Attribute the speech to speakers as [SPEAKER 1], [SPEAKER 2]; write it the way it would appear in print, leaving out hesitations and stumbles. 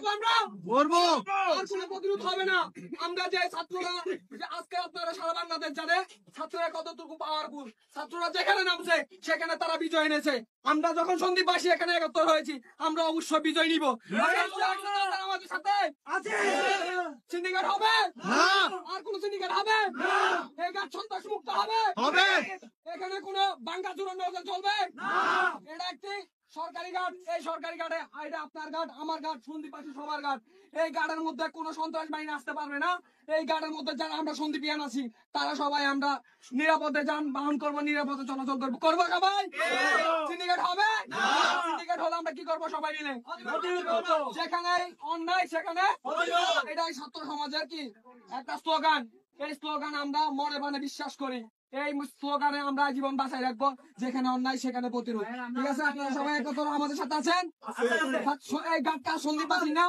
[SPEAKER 1] করবো
[SPEAKER 2] আর কোনো প্রতিরোধ হবে না। আমরা যে ছাত্ররা যে আজকে আপনারা সারা বাংলাদেশ জানে ছাত্ররা কতটুকু পাওয়ারফুল, ছাত্ররা যেখানে নামছে সেখানে তারা বিজয় এনেছে। আমরা যখন সন্দীপবাসী এখানে একত্র হয়েছি আমরা অবশ্যই বিজয় নিব। আমাদের সাথে সিন্ডিকেট হবে আর কোন সিন্ডিকেট হবে এই ঘাট সন্ত্রাস মুক্ত হবে। এখানে কোনো বাঙ্গা চূড়ান্ত চলবে এটা একটি সরকারি ঘাট। এই সরকারি ঘাটে এটা আপনার ঘাট, আমার ঘাট, সন্দীপবাসী সবার ঘাট। এই ঘাটের মধ্যে কোনো সন্ত্রাস বাহিনী আসতে পারবে না। এই ঘাটের মধ্যে যারা আমরা সন্দীপিয়ান আছি তারা সবাই আমরা নিরাপদে যানবাহন করবো, নিরাপদে চলাচল করবো। করবো সবাই? সিন্ডিকেট হবে? সিন্ডিকেট হলে আমরা কি করবো সবাই মিলে? যেখানে অন্যায় সেখানে এটাই ছাত্র সমাজের কি একটা স্লোগান। এই স্লোগান আমরা মনে মনে বিশ্বাস করি। এই স্লোগানে আমরা জীবন বাঁচাই রাখবো। যেখানে অন্যায় সেখানে প্রতিরোধ। ঠিক আছে, আপনারা সবাই একত্র আমাদের সাথে আছেন? এই ঘাটটা সন্দীপবাসী না?